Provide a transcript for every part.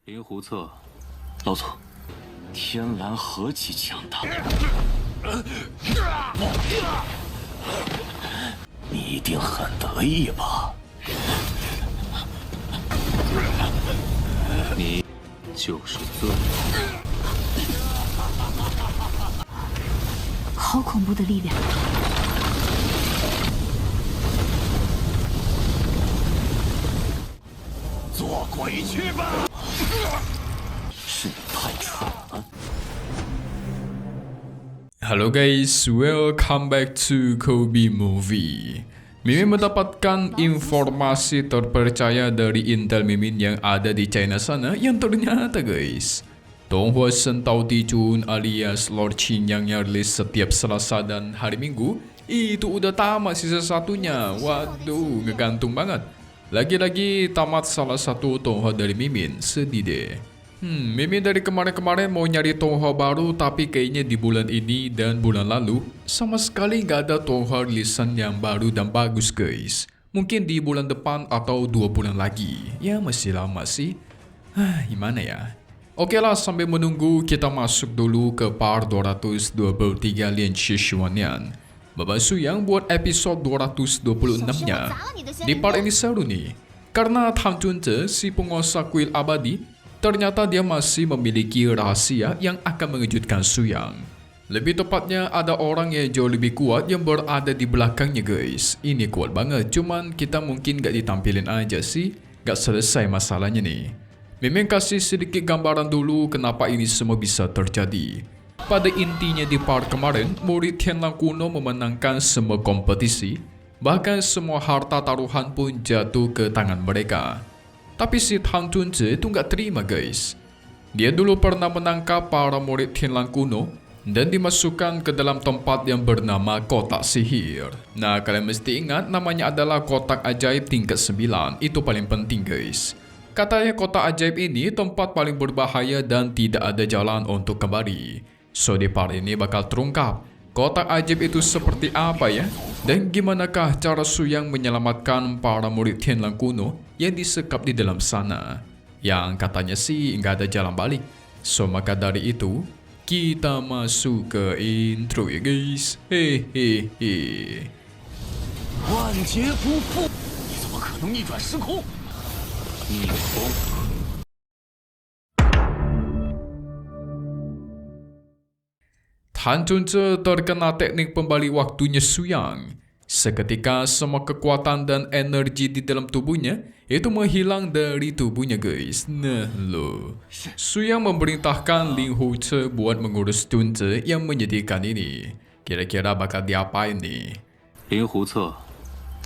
灵狐策，老祖，天蓝何其强大！你一定很得意吧？你就是罪。好恐怖的力量！做鬼去吧！是你太蠢了。Halo guys, welcome back to Kobe Movie. Mimin mendapatkan informasi terpercaya dari Intel Mimin yang ada di China sana yang ternyata guys, Donghua Shen Tao Di Jun alias Lord Qinyang yang rilis setiap Selasa dan hari Minggu itu udah tamat sisa satunya. Waduh, ngegantung banget. Lagi-lagi tamat salah satu Donghua dari Mimin, sedih deh. Mimin dari kemarin-kemarin mau nyari Donghua baru, tapi kayaknya di bulan ini dan bulan lalu sama sekali nggak ada Donghua rilisan yang baru dan bagus guys. Mungkin di bulan depan atau 2 bulan lagi. Ya masih lama sih. Gimana ya? Oke lah, sambil menunggu kita masuk dulu ke part 223 Lian Shishuanian. Bapak Suyang buat episode 226-nya. Di part ini seru nih, karena Tang Junze, si penguasa kuil abadi, ternyata dia masih memiliki rahasia yang akan mengejutkan Suyang. Lebih tepatnya ada orang yang jauh lebih kuat yang berada di belakangnya guys. Ini kuat banget, cuman kita mungkin gak ditampilin aja sih. Gak selesai masalahnya nih. Mimin kasih sedikit gambaran dulu kenapa ini semua bisa terjadi. Pada intinya di part kemarin, murid Tianlang kuno memenangkan semua kompetisi. Bahkan semua harta taruhan pun jatuh ke tangan mereka. Tapi si Tang Junze itu nggak terima guys. Dia dulu pernah menangkap para murid Tianlang kuno dan dimasukkan ke dalam tempat yang bernama kotak sihir. Nah, kalian mesti ingat namanya adalah kotak ajaib tingkat 9. Itu paling penting guys. Katanya kotak ajaib ini tempat paling berbahaya dan tidak ada jalan untuk kembali. So di part ini bakal terungkap kotak ajaib itu seperti apa ya, dan gimanakah cara Suyang menyelamatkan para murid Tianlang kuno yang disekap di dalam sana, yang katanya sih nggak ada jalan balik. So maka dari itu kita masuk ke intro ya guys. Hehehe. 万劫不复，你怎么可能逆转时空？逆风。Tang Junze terkena teknik pembalik waktunya Suyang. Seketika semua kekuatan dan energi di dalam tubuhnya itu menghilang dari tubuhnya guys. Nah loh, Suyang memerintahkan Ling Huce buat mengurus Junze yang menyedihkan ini. Kira-kira bakal diapain nih? 灵狐策，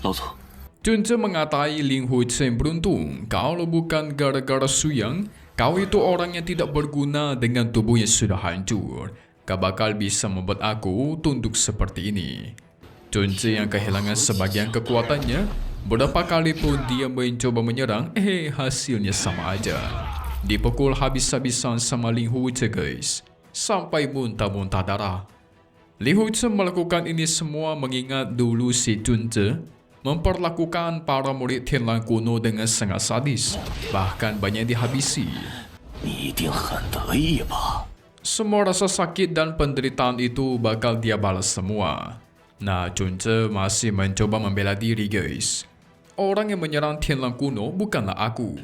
老祖， Junze mengatai Ling Huce yang beruntung. Kalau bukan gara-gara Suyang, kau itu orang yang tidak berguna dengan tubuh yang sudah hancur. Gak bakal bisa membuat aku tunduk seperti ini. Junze yang kehilangan sebagian kekuatannya, berapa kali pun dia mencoba menyerang, hasilnya sama aja. Dipukul habis-habisan sama Ling Huce guys, sampai muntah-muntah darah. Ling Huce melakukan ini semua mengingat dulu si Junze memperlakukan para murid Tianlang kuno dengan sangat sadis, bahkan banyak dihabisi. 你一定很得意吧？ Semua rasa sakit dan penderitaan itu bakal dia balas semua. Nah, Junze masih mencoba membela diri guys. Orang yang menyerang Tianlang kuno bukanlah aku.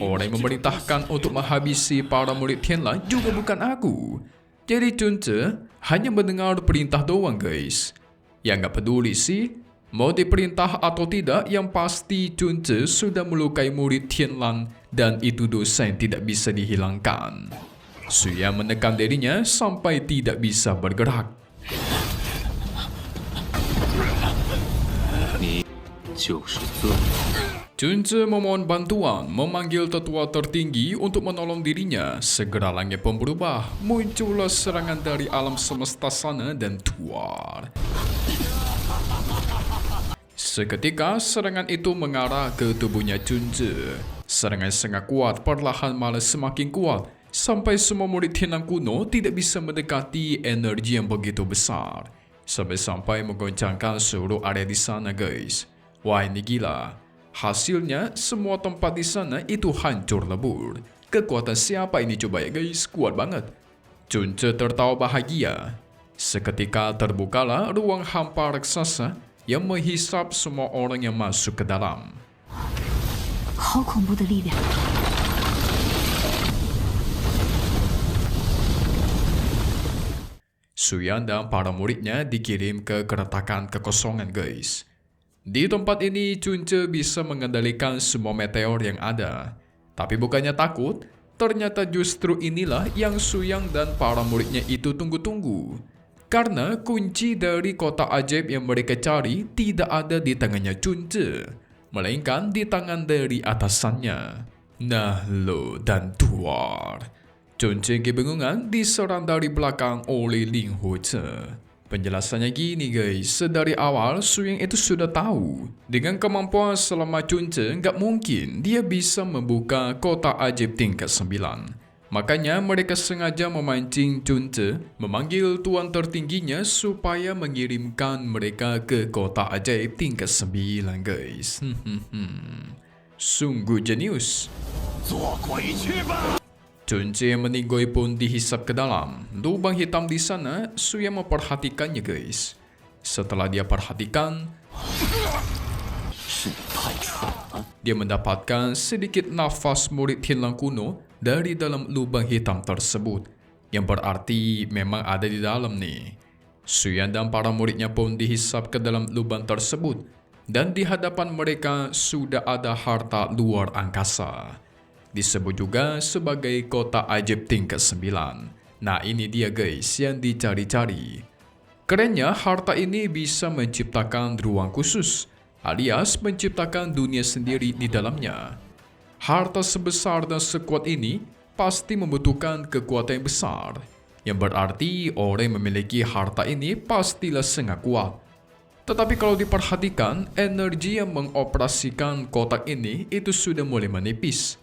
Orang yang memerintahkan untuk menghabisi para murid Tianlang juga bukan aku. Jadi Junze hanya mendengar perintah doang guys. Yang gak peduli sih, mau diperintah atau tidak, yang pasti Junze sudah melukai murid Tianlang dan itu dosa yang tidak bisa dihilangkan. Suyang menekan dirinya sampai tidak bisa bergerak. 你就是罪。 Junze memohon bantuan, memanggil tetua tertinggi untuk menolong dirinya. Segera langit pun berubah, muncullah serangan dari alam semesta sana dan tuar. Seketika serangan itu mengarah ke tubuhnya Junze. Serangan sangat kuat, perlahan malah semakin kuat. Sampai semua murid Tianlang kuno tidak bisa mendekati energi yang begitu besar. Sampai-sampai menggoncangkan seluruh area di sana guys. Wah ini gila. Hasilnya semua tempat di sana itu hancur lebur. Kekuatan siapa ini coba ya guys? Kuat banget. Chunche tertawa bahagia. Seketika terbukalah ruang hampa raksasa yang menghisap semua orang yang masuk ke dalam. 好恐怖的力量！ Suyan dan para muridnya dikirim ke keretakan kekosongan guys. Di tempat ini Chunche bisa mengendalikan semua meteor yang ada. Tapi bukannya takut, ternyata justru inilah yang Suyang dan para muridnya itu tunggu-tunggu. Karena kunci dari kota ajaib yang mereka cari tidak ada di tangannya Chunche, melainkan di tangan dari atasannya, Nahlo dan Tuar. Chunche kebingungan diserang dari belakang oleh Ling Huce. Penjelasannya gini guys, sedari awal Suyang itu sudah tahu dengan kemampuan selama Chunche nggak mungkin dia bisa membuka kota ajaib tingkat 9. Makanya mereka sengaja memancing Chunche memanggil tuan tertingginya supaya mengirimkan mereka ke kota ajaib tingkat 9 guys. Sungguh jenius. 做鬼去吧！ Chunche yang meninggoy pun dihisap ke dalam. Lubang hitam di sana, Suyang memperhatikannya guys. Setelah dia perhatikan, 是你太蠢了！ dia mendapatkan sedikit nafas murid Tianlang kuno dari dalam lubang hitam tersebut. Yang berarti memang ada di dalam nih. Suyang dan para muridnya pun dihisap ke dalam lubang tersebut. Dan di hadapan mereka sudah ada harta luar angkasa. Disebut juga sebagai kota ajaib tingkat 9. Nah ini dia guys yang dicari-cari. Kerennya harta ini bisa menciptakan ruang khusus, alias menciptakan dunia sendiri di dalamnya. Harta sebesar dan sekuat ini pasti membutuhkan kekuatan yang besar. Yang berarti orang yang memiliki harta ini pastilah sangat kuat. Tetapi kalau diperhatikan, energi yang mengoperasikan kotak ini itu sudah mulai menipis.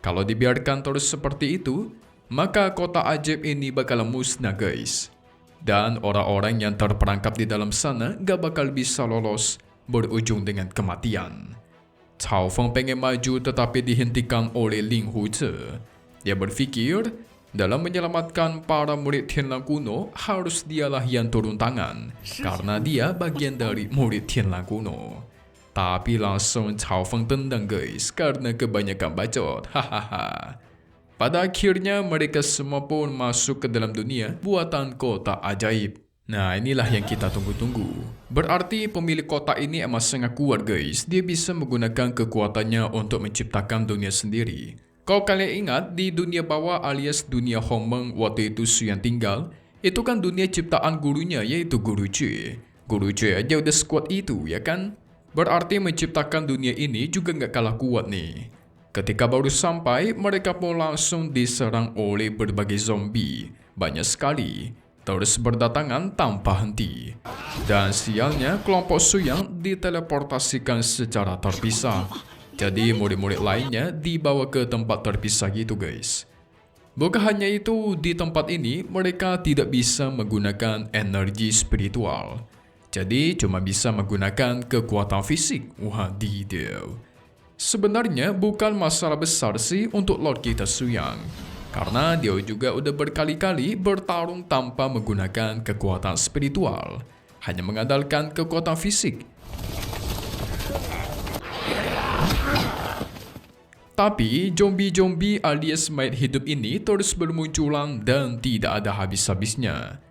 Kalau dibiarkan terus seperti itu, maka kota ajaib ini bakal musnah guys. Dan orang-orang yang terperangkap di dalam sana gak bakal bisa lolos, berujung dengan kematian. Cao Feng pengen maju tetapi dihentikan oleh Ling Huce. Dia berpikir, dalam menyelamatkan para murid Tianlang kuno, harus dialah yang turun tangan, karena dia bagian dari murid Tianlang kuno. Tapi langsung Cao Feng tendang guys karena kebanyakan bacot. Hahaha. Pada akhirnya mereka semua pun masuk ke dalam dunia buatan kota ajaib. Nah inilah yang kita tunggu-tunggu. Berarti pemilik kota ini emang sangat kuat guys. Dia bisa menggunakan kekuatannya untuk menciptakan dunia sendiri. Kalau kalian ingat di dunia bawah alias dunia Hongmeng waktu itu Suyang tinggal, itu kan dunia ciptaan gurunya yaitu Guru Cui. Guru Cui aja udah sekuat itu ya kan? Berarti menciptakan dunia ini juga nggak kalah kuat nih. Ketika baru sampai, mereka pun langsung diserang oleh berbagai zombie. Banyak sekali. Terus berdatangan tanpa henti. Dan sialnya, kelompok Suyang diteleportasikan secara terpisah. Jadi murid-murid lainnya dibawa ke tempat terpisah gitu guys. Bukan hanya itu, di tempat ini mereka tidak bisa menggunakan energi spiritual. Jadi cuma bisa menggunakan kekuatan fisik. Wadidaw. Sebenarnya bukan masalah besar sih untuk Lord kita Suyang. Karena dia juga udah berkali-kali bertarung tanpa menggunakan kekuatan spiritual. Hanya mengandalkan kekuatan fisik. Tapi zombie-zombie alias mayat hidup ini terus bermunculan dan tidak ada habis-habisnya.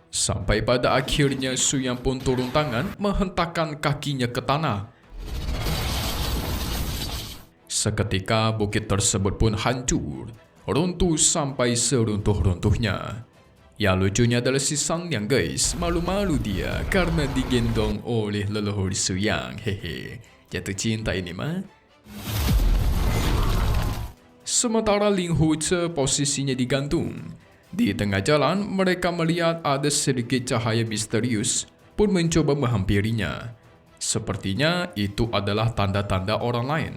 Sampai pada akhirnya Suyang pun turun tangan menghentakkan kakinya ke tanah. Seketika bukit tersebut pun hancur, runtuh sampai seruntuh-runtuhnya. Yang lucunya adalah si Sangliang guys, malu-malu dia karena digendong oleh leluhur Suyang. Hehe, jatuh cinta ini mah. Sementara Ling Huce posisinya digantung. Di tengah jalan, mereka melihat ada sedikit cahaya misterius pun mencoba menghampirinya. Sepertinya itu adalah tanda-tanda orang lain.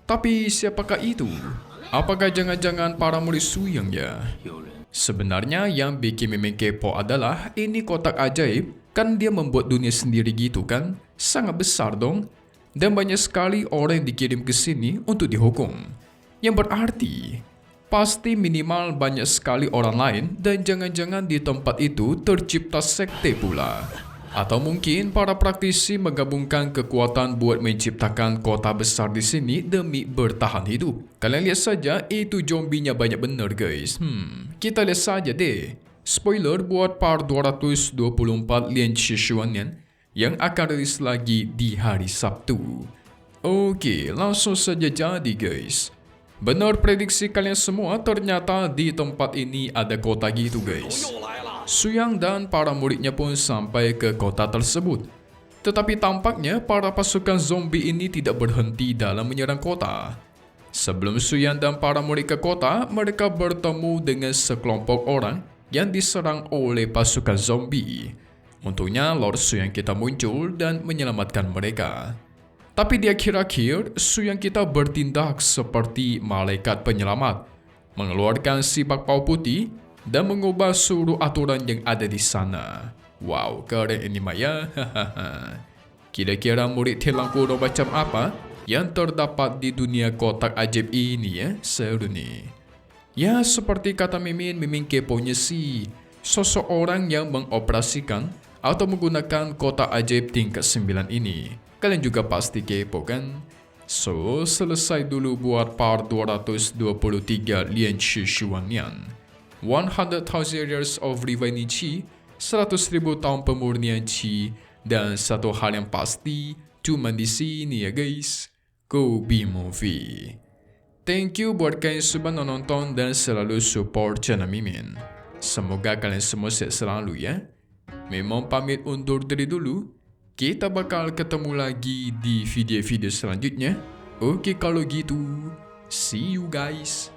Tapi siapakah itu? Apakah jangan-jangan para murid Suyang ya? Sebenarnya yang bikin Mimin kepo adalah ini kotak ajaib, kan dia membuat dunia sendiri gitu kan? Sangat besar dong. Dan banyak sekali orang yang dikirim ke sini untuk dihukum. Yang berarti Pasti minimal banyak sekali orang lain dan jangan-jangan di tempat itu tercipta sekte pula. Atau mungkin para praktisi menggabungkan kekuatan buat menciptakan kota besar di sini demi bertahan hidup. Kalian lihat saja, itu zombinya banyak bener guys. Kita lihat saja deh. Spoiler buat part 224 Lian Shishuanian yang akan rilis lagi di hari Sabtu. Oke, langsung saja jadi guys. Benar prediksi kalian semua, ternyata di tempat ini ada kota gitu guys. Suyang dan para muridnya pun sampai ke kota tersebut. Tetapi tampaknya para pasukan zombie ini tidak berhenti dalam menyerang kota. Sebelum Suyang dan para murid ke kota, mereka bertemu dengan sekelompok orang yang diserang oleh pasukan zombie. Untungnya Lord Suyang kita muncul dan menyelamatkan mereka. Tapi di akhir-akhir, Suyang kita bertindak seperti malaikat penyelamat, mengeluarkan sipak paus putih dan mengubah seluruh aturan yang ada di sana. Wow, keren ini Maya. Kira-kira murid Tilang Kuno macam apa yang terdapat di dunia kotak ajaib ini ya? Seru nih. Ya, seperti kata Mimin keponya sih. Sosok orang yang mengoperasikan atau menggunakan kotak ajaib tingkat 9 ini. Kalian juga pasti kepo kan? So, selesai dulu buat part 223 Lian Shishuanian. 100,000 years of Revival Qi, 100.000 tahun pemurnian Qi, dan satu hal yang pasti, cuma di sini ya guys, Kobe Movie. Thank you buat kalian semua nonton dan selalu support channel Mimin. Semoga kalian semua sehat selalu ya. Memang pamit undur diri dulu. Kita bakal ketemu lagi di video-video selanjutnya. Oke kalau gitu, see you guys.